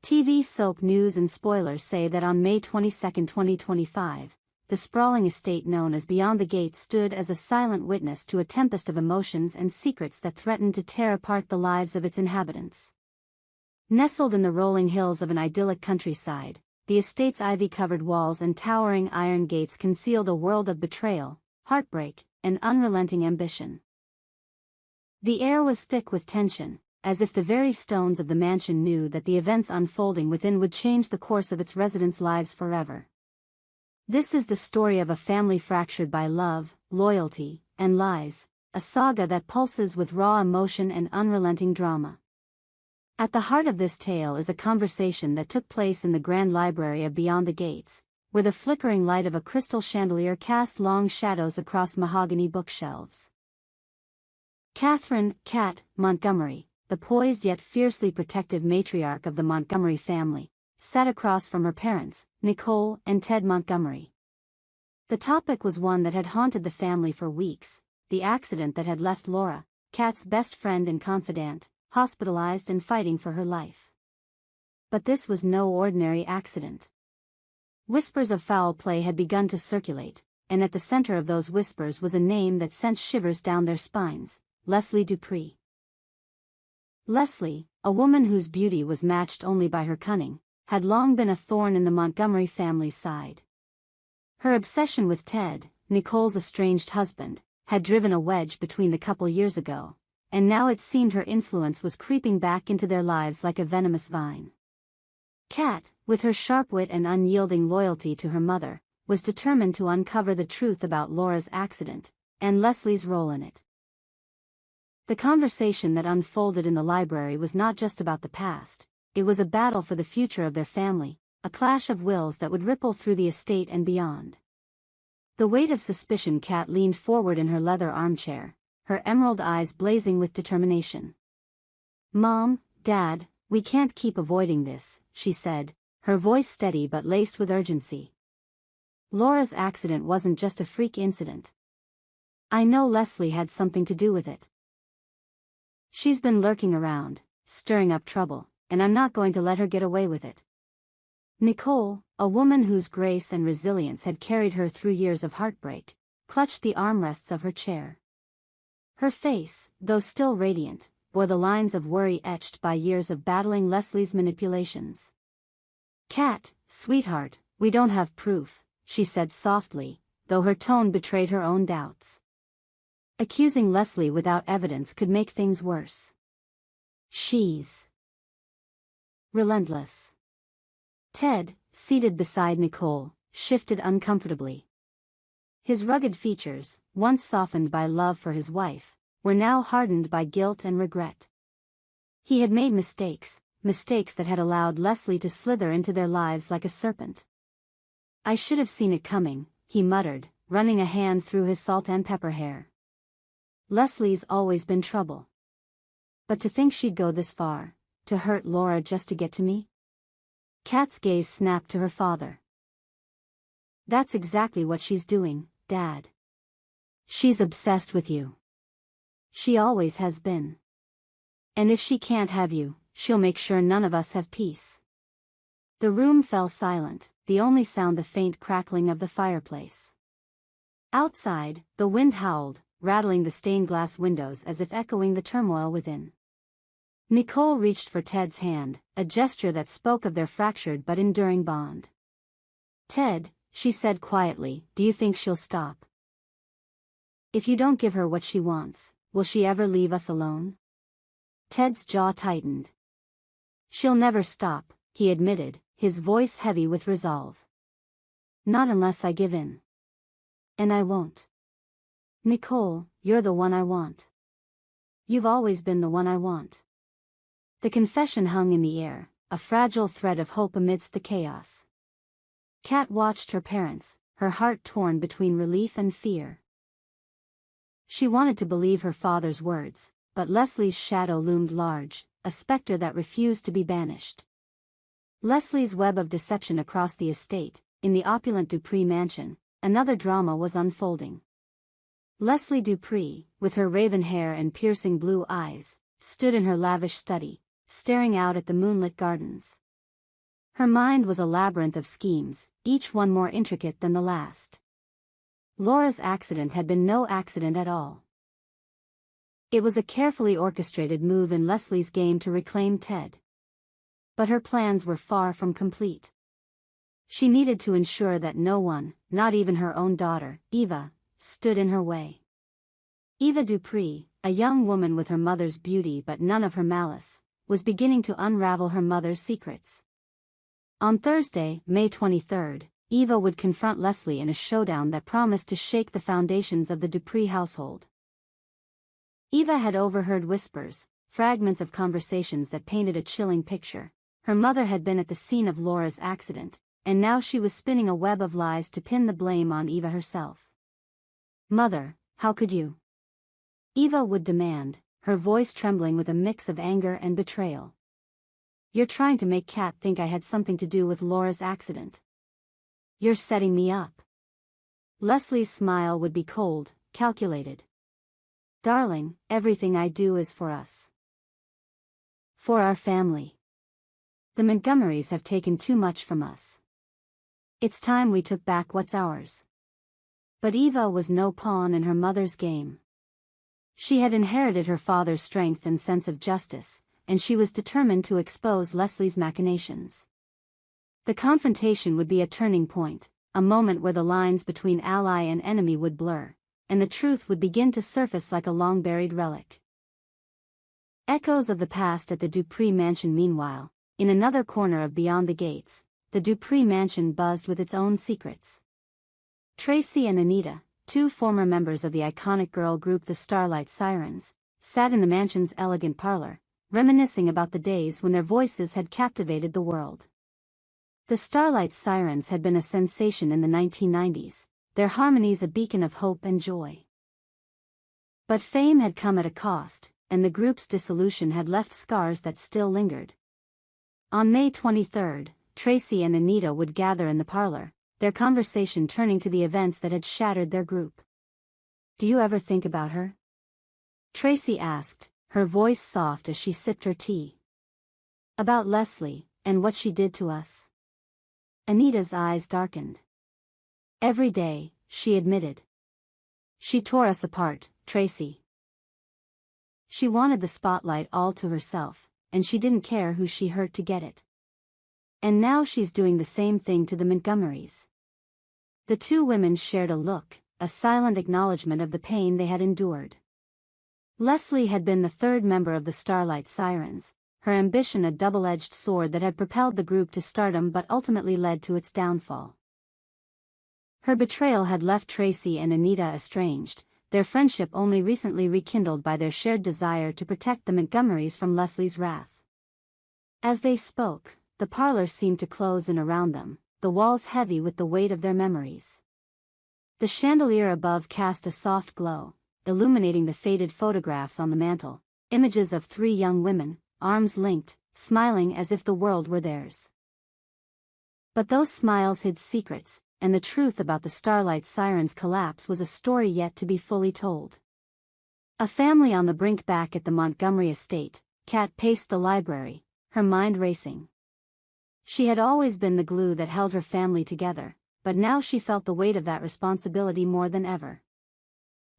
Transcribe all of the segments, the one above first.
TV soap news and spoilers say that on May 22, 2025, the sprawling estate known as Beyond the Gates stood as a silent witness to a tempest of emotions and secrets that threatened to tear apart the lives of its inhabitants. Nestled in the rolling hills of an idyllic countryside, the estate's ivy-covered walls and towering iron gates concealed a world of betrayal, heartbreak, and unrelenting ambition. The air was thick with tension, as if the very stones of the mansion knew that the events unfolding within would change the course of its residents' lives forever. This is the story of a family fractured by love, loyalty, and lies, a saga that pulses with raw emotion and unrelenting drama. At the heart of this tale is a conversation that took place in the grand library of Beyond the Gates, where the flickering light of a crystal chandelier cast long shadows across mahogany bookshelves. Catherine "Cat" Montgomery, the poised yet fiercely protective matriarch of the Montgomery family, sat across from her parents, Nicole and Ted Montgomery. The topic was one that had haunted the family for weeks, the accident that had left Laura, Cat's best friend and confidant, hospitalized and fighting for her life. But this was no ordinary accident. Whispers of foul play had begun to circulate, and at the center of those whispers was a name that sent shivers down their spines: Leslie Dupree. Leslie, a woman whose beauty was matched only by her cunning, had long been a thorn in the Montgomery family's side. Her obsession with Ted, Nicole's estranged husband, had driven a wedge between the couple years ago, and now it seemed her influence was creeping back into their lives like a venomous vine. Cat, with her sharp wit and unyielding loyalty to her mother, was determined to uncover the truth about Laura's accident, and Leslie's role in it. The conversation that unfolded in the library was not just about the past, it was a battle for the future of their family, a clash of wills that would ripple through the estate and beyond. The weight of suspicion. Cat leaned forward in her leather armchair, her emerald eyes blazing with determination. "Mom, Dad, we can't keep avoiding this," she said, her voice steady but laced with urgency. "Laura's accident wasn't just a freak incident. I know Leslie had something to do with it. She's been lurking around, stirring up trouble, and I'm not going to let her get away with it." Nicole, a woman whose grace and resilience had carried her through years of heartbreak, clutched the armrests of her chair. Her face, though still radiant, bore the lines of worry etched by years of battling Leslie's manipulations. "Cat, sweetheart, we don't have proof," she said softly, though her tone betrayed her own doubts. Accusing Leslie without evidence could make things worse. "She's relentless." Ted, seated beside Nicole, shifted uncomfortably. His rugged features, once softened by love for his wife, were now hardened by guilt and regret. He had made mistakes that had allowed Leslie to slither into their lives like a serpent. "I should have seen it coming," he muttered, running a hand through his salt and pepper hair. "Leslie's always been trouble. But to think she'd go this far, to hurt Laura just to get to me?" Cat's gaze snapped to her father. "That's exactly what she's doing, Dad. She's obsessed with you. She always has been. And if she can't have you, she'll make sure none of us have peace." The room fell silent, the only sound the faint crackling of the fireplace. Outside, the wind howled, rattling the stained glass windows as if echoing the turmoil within. Nicole reached for Ted's hand, a gesture that spoke of their fractured but enduring bond. "Ted," she said quietly, "do you think she'll stop? If you don't give her what she wants, will she ever leave us alone?" Ted's jaw tightened. "She'll never stop," he admitted, his voice heavy with resolve. "Not unless I give in. And I won't. Nicole, you're the one I want. You've always been the one I want." The confession hung in the air, a fragile thread of hope amidst the chaos. Cat watched her parents, her heart torn between relief and fear. She wanted to believe her father's words, but Leslie's shadow loomed large, a specter that refused to be banished. Leslie's web of deception across the estate, in the opulent Dupree mansion, another drama was unfolding. Leslie Dupree, with her raven hair and piercing blue eyes, stood in her lavish study, staring out at the moonlit gardens. Her mind was a labyrinth of schemes, each one more intricate than the last. Laura's accident had been no accident at all. It was a carefully orchestrated move in Leslie's game to reclaim Ted. But her plans were far from complete. She needed to ensure that no one, not even her own daughter, Eva, stood in her way. Eva Dupree, a young woman with her mother's beauty but none of her malice, was beginning to unravel her mother's secrets. On Thursday, May 23rd, Eva would confront Leslie in a showdown that promised to shake the foundations of the Dupree household. Eva had overheard whispers, fragments of conversations that painted a chilling picture. Her mother had been at the scene of Laura's accident, and now she was spinning a web of lies to pin the blame on Eva herself. "Mother, how could you?" Eva would demand, her voice trembling with a mix of anger and betrayal. "You're trying to make Kat think I had something to do with Laura's accident. You're setting me up." Leslie's smile would be cold, calculated. "Darling, everything I do is for us. For our family. The Montgomerys have taken too much from us. It's time we took back what's ours." But Eva was no pawn in her mother's game. She had inherited her father's strength and sense of justice, and she was determined to expose Leslie's machinations. The confrontation would be a turning point, a moment where the lines between ally and enemy would blur, and the truth would begin to surface like a long-buried relic. Echoes of the past at the Dupree mansion. Meanwhile, in another corner of Beyond the Gates, the Dupree mansion buzzed with its own secrets. Tracy and Anita, two former members of the iconic girl group the Starlight Sirens, sat in the mansion's elegant parlor, reminiscing about the days when their voices had captivated the world. The Starlight Sirens had been a sensation in the 1990s, their harmonies a beacon of hope and joy. But fame had come at a cost, and the group's dissolution had left scars that still lingered. On May 23rd, Tracy and Anita would gather in the parlor, their conversation turning to the events that had shattered their group. "Do you ever think about her?" Tracy asked, her voice soft as she sipped her tea. "About Leslie, and what she did to us?" Anita's eyes darkened. "Every day," she admitted. "She tore us apart, Tracy. She wanted the spotlight all to herself, and she didn't care who she hurt to get it. And now she's doing the same thing to the Montgomerys." The two women shared a look, a silent acknowledgement of the pain they had endured. Leslie had been the third member of the Starlight Sirens, her ambition a double-edged sword that had propelled the group to stardom but ultimately led to its downfall. Her betrayal had left Tracy and Anita estranged, their friendship only recently rekindled by their shared desire to protect the Montgomerys from Leslie's wrath. As they spoke, the parlor seemed to close in around them, the walls heavy with the weight of their memories. The chandelier above cast a soft glow, illuminating the faded photographs on the mantel, images of three young women, arms linked, smiling as if the world were theirs. But those smiles hid secrets, and the truth about the Starlight Sirens' collapse was a story yet to be fully told. A family on the brink. Back at the Montgomery estate, Kat paced the library, her mind racing. She had always been the glue that held her family together, but now she felt the weight of that responsibility more than ever.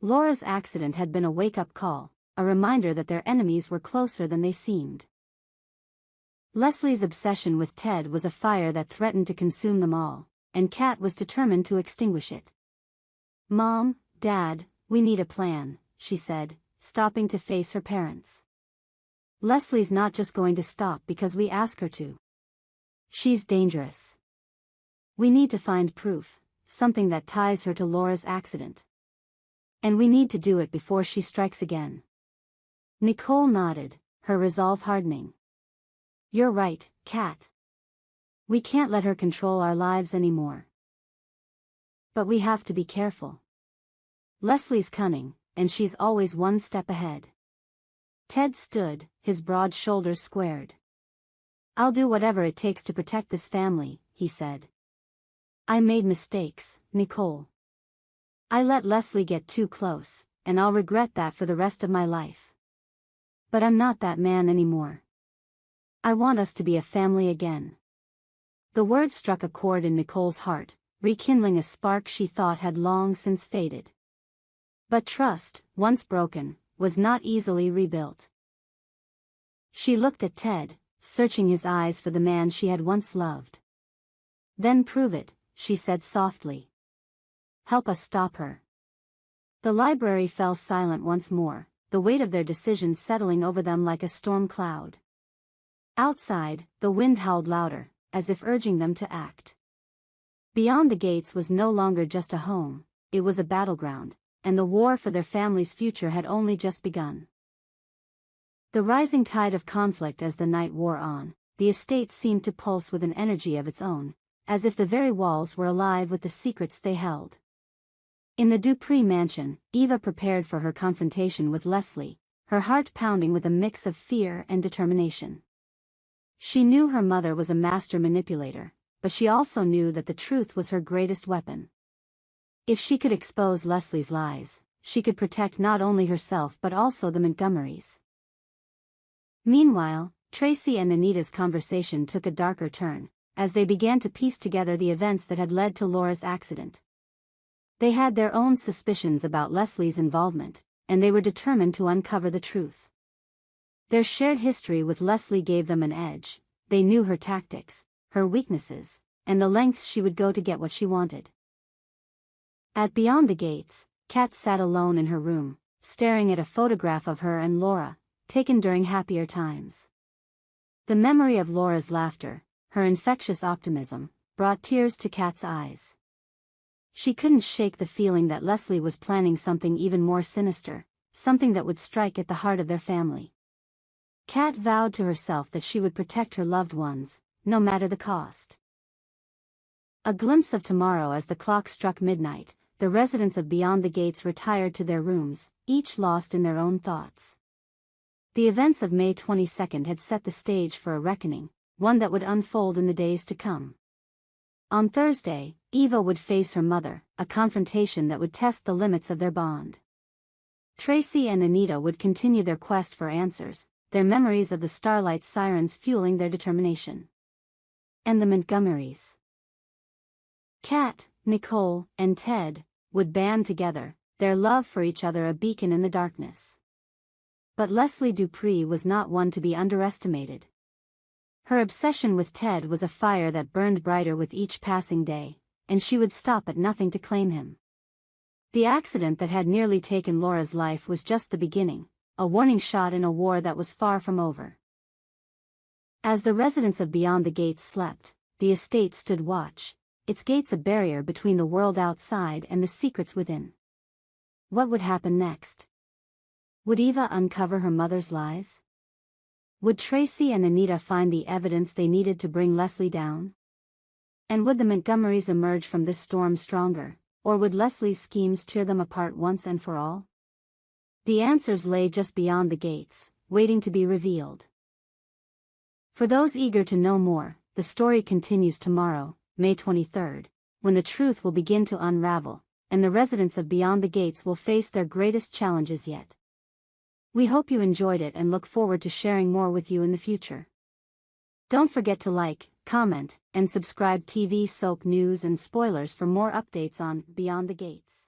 Laura's accident had been a wake-up call, a reminder that their enemies were closer than they seemed. Leslie's obsession with Ted was a fire that threatened to consume them all, and Kat was determined to extinguish it. "Mom, Dad, we need a plan," she said, stopping to face her parents. "Leslie's not just going to stop because we ask her to. She's dangerous. We need to find proof, something that ties her to Laura's accident. And we need to do it before she strikes again." Nicole nodded, her resolve hardening. "You're right, Kat. We can't let her control our lives anymore. But we have to be careful. Leslie's cunning, and she's always one step ahead." Ted stood, his broad shoulders squared. "I'll do whatever it takes to protect this family," he said. "I made mistakes, Nicole. I let Leslie get too close, and I'll regret that for the rest of my life. But I'm not that man anymore. I want us to be a family again." The word struck a chord in Nicole's heart, rekindling a spark she thought had long since faded. But trust, once broken, was not easily rebuilt. She looked at Ted, searching his eyes for the man she had once loved. "Then prove it," she said softly. "Help us stop her." The library fell silent once more, the weight of their decision settling over them like a storm cloud. Outside, the wind howled louder, as if urging them to act. Beyond the Gates was no longer just a home, it was a battleground, and the war for their family's future had only just begun. The rising tide of conflict as the night wore on, the estate seemed to pulse with an energy of its own, as if the very walls were alive with the secrets they held. In the Dupree mansion, Eva prepared for her confrontation with Leslie, her heart pounding with a mix of fear and determination. She knew her mother was a master manipulator, but she also knew that the truth was her greatest weapon. If she could expose Leslie's lies, she could protect not only herself but also the Montgomerys. Meanwhile, Tracy and Anita's conversation took a darker turn, as they began to piece together the events that had led to Laura's accident. They had their own suspicions about Leslie's involvement, and they were determined to uncover the truth. Their shared history with Leslie gave them an edge. They knew her tactics, her weaknesses, and the lengths she would go to get what she wanted. At Beyond the Gates, Kat sat alone in her room, staring at a photograph of her and Laura, taken during happier times. The memory of Laura's laughter, her infectious optimism, brought tears to Kat's eyes. She couldn't shake the feeling that Leslie was planning something even more sinister, something that would strike at the heart of their family. Kat vowed to herself that she would protect her loved ones, no matter the cost. A glimpse of tomorrow. As the clock struck midnight, the residents of Beyond the Gates retired to their rooms, each lost in their own thoughts. The events of May 22nd had set the stage for a reckoning, one that would unfold in the days to come. On Thursday, Eva would face her mother, a confrontation that would test the limits of their bond. Tracy and Anita would continue their quest for answers, their memories of the Starlight sirens fueling their determination. And the Montgomerys. Kat, Nicole, and Ted would band together, their love for each other a beacon in the darkness. But Leslie Dupree was not one to be underestimated. Her obsession with Ted was a fire that burned brighter with each passing day, and she would stop at nothing to claim him. The accident that had nearly taken Laura's life was just the beginning, a warning shot in a war that was far from over. As the residents of Beyond the Gates slept, the estate stood watch, its gates a barrier between the world outside and the secrets within. What would happen next? Would Eva uncover her mother's lies? Would Tracy and Anita find the evidence they needed to bring Leslie down? And would the Montgomerys emerge from this storm stronger, or would Leslie's schemes tear them apart once and for all? The answers lay just beyond the gates, waiting to be revealed. For those eager to know more, the story continues tomorrow, May 23rd, when the truth will begin to unravel, and the residents of Beyond the Gates will face their greatest challenges yet. We hope you enjoyed it and look forward to sharing more with you in the future. Don't forget to like, comment, and subscribe. TV soap news and spoilers for more updates on Beyond the Gates.